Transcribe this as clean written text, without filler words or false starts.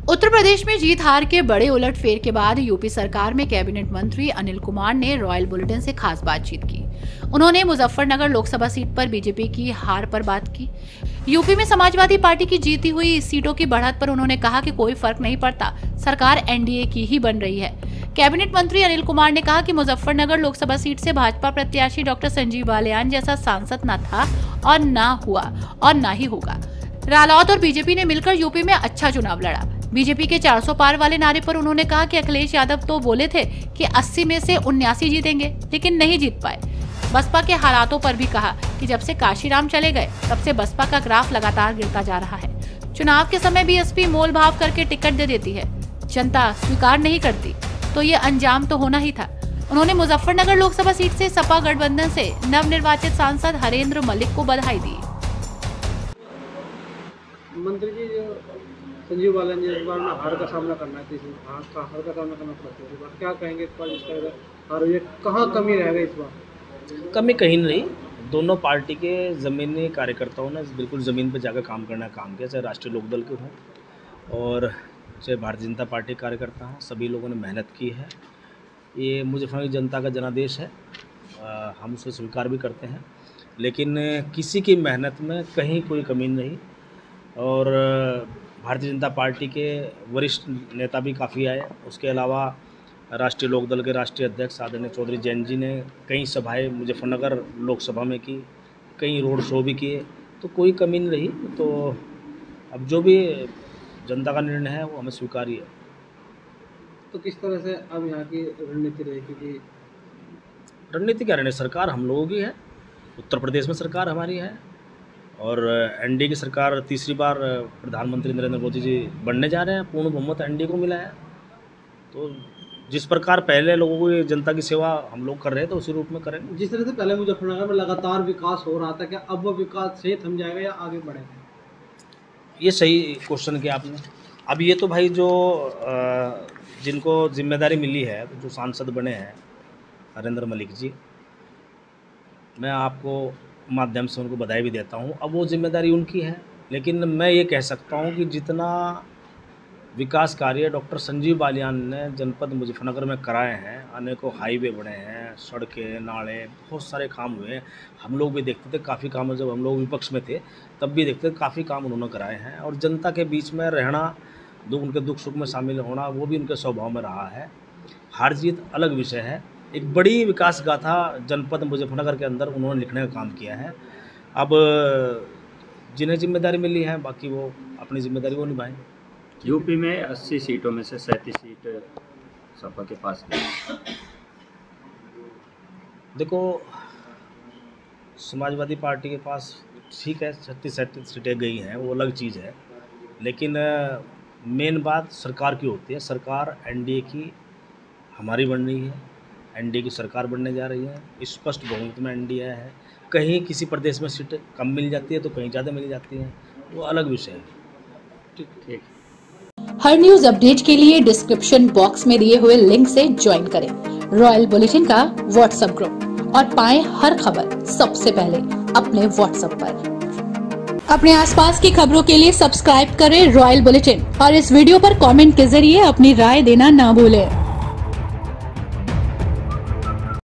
उत्तर प्रदेश में जीत हार के बड़े उलटफेर के बाद यूपी सरकार में कैबिनेट मंत्री अनिल कुमार ने रॉयल बुलेटिन से खास बातचीत की। उन्होंने मुजफ्फरनगर लोकसभा सीट पर बीजेपी की हार पर बात की। यूपी में समाजवादी पार्टी की जीती हुई सीटों की बढ़त पर उन्होंने कहा कि कोई फर्क नहीं पड़ता, सरकार एनडीए की ही बन रही है। कैबिनेट मंत्री अनिल कुमार ने कहा कि मुजफ्फरनगर लोकसभा सीट से भाजपा प्रत्याशी डॉक्टर संजीव बालियान जैसा सांसद न था और न हुआ और न ही होगा। रालोद और बीजेपी ने मिलकर यूपी में अच्छा चुनाव लड़ा। बीजेपी के 400 पार वाले नारे पर उन्होंने कहा कि अखिलेश यादव तो बोले थे कि 80 में से 79 जीतेंगे, लेकिन नहीं जीत पाए। बसपा के हालातों पर भी कहा कि जब से काशीराम चले गए तब से बसपा का ग्राफ लगातार गिरता जा रहा है। चुनाव के समय बीएसपी मोल भाव करके टिकट दे देती है, जनता स्वीकार नहीं करती, तो ये अंजाम तो होना ही था। उन्होंने मुजफ्फरनगर लोकसभा सीट से सपा गठबंधन से नवनिर्वाचित सांसद हरेंद्र मलिक को बधाई दी। मंत्री जी, संजीव बालियान जी इस बार में हार का सामना करना है, हार का सामना करना पड़ता है। इस बार क्या कहेंगे, इस बार जिसका हार हुई है, कहाँ कमी रह गई इस बार? कमी कहीं नहीं, दोनों पार्टी के ज़मीनी कार्यकर्ताओं ने बिल्कुल ज़मीन पर जाकर काम करना काम किया, चाहे राष्ट्रीय लोकदल के हों और चाहे भारतीय जनता पार्टी कार्यकर्ता हों, सभी लोगों ने मेहनत की है। ये मुजफ्फरनगर जनता का जनादेश है, हम उसे स्वीकार भी करते हैं, लेकिन किसी की मेहनत में कहीं कोई कमी नहीं। और भारतीय जनता पार्टी के वरिष्ठ नेता भी काफ़ी आए। उसके अलावा राष्ट्रीय लोकदल के राष्ट्रीय अध्यक्ष आदरणीय चौधरी जैन जी ने कई सभाएं मुजफ्फरनगर लोकसभा में की, कई रोड शो भी किए, तो कोई कमी नहीं रही। तो अब जो भी जनता का निर्णय है वो हमें स्वीकार्य है। तो किस तरह से अब यहाँ की रणनीति रहेगी? कि रणनीति क्या रहने, सरकार हम लोगों की है, उत्तर प्रदेश में सरकार हमारी है और एनडीए की सरकार तीसरी बार प्रधानमंत्री नरेंद्र मोदी जी बनने जा रहे हैं। पूर्ण बहुमत एनडीए को मिला है। तो जिस प्रकार पहले लोगों को जनता की सेवा हम लोग कर रहे हैं तो उसी रूप में करेंगे। जिस तरह से पहले मुजफ्फरनगर में लगातार विकास हो रहा था, क्या अब वो विकास से थम जाएगा या आगे बढ़ेगा? ये सही क्वेश्चन किया आपने। अब ये तो भाई जो जिनको जिम्मेदारी मिली है, जो सांसद बने हैं हरेंद्र मलिक जी, मैं आपको माध्यम से उनको बधाई भी देता हूँ। अब वो जिम्मेदारी उनकी है, लेकिन मैं ये कह सकता हूँ कि जितना विकास कार्य डॉक्टर संजीव बालियान ने जनपद मुजफ्फरनगर में कराए हैं, अनेकों हाईवे बने हैं, सड़कें, नाले, बहुत सारे काम हुए हैं। हम लोग भी देखते थे काफ़ी काम, जब हम लोग विपक्ष में थे तब भी देखते थे, काफ़ी काम उन्होंने कराए हैं। और जनता के बीच में रहना, उनके दुख सुख में शामिल होना, वो भी उनके स्वभाव में रहा है। हार जीत अलग विषय है। एक बड़ी विकास गाथा जनपद मुजफ्फरनगर के अंदर उन्होंने लिखने का काम किया है। अब जिन्हें जिम्मेदारी मिली है, बाकी वो अपनी जिम्मेदारी वो निभाएं। यूपी में 80 सीटों में से 37 सीट सपा के पास है। देखो, समाजवादी पार्टी के पास ठीक है 36 सीटें गई हैं, वो अलग चीज़ है, लेकिन मेन बात सरकार की होती है। सरकार एनडीए की हमारी बन रही है, एनडीए की सरकार बनने जा रही है, स्पष्ट बहुमत में एनडीए है। कहीं किसी प्रदेश में सीट कम मिल जाती है तो कहीं ज़्यादा मिल जाती है, वो अलग विषय है। ठीक। हर न्यूज अपडेट के लिए डिस्क्रिप्शन बॉक्स में दिए हुए लिंक से ज्वाइन करें रॉयल बुलेटिन का व्हाट्सएप ग्रुप और पाएं हर खबर सबसे पहले अपने व्हाट्सएप पर। अपने आसपास की खबरों के लिए सब्सक्राइब करें रॉयल बुलेटिन और इस वीडियो पर कमेंट के जरिए अपनी राय देना ना भूलें।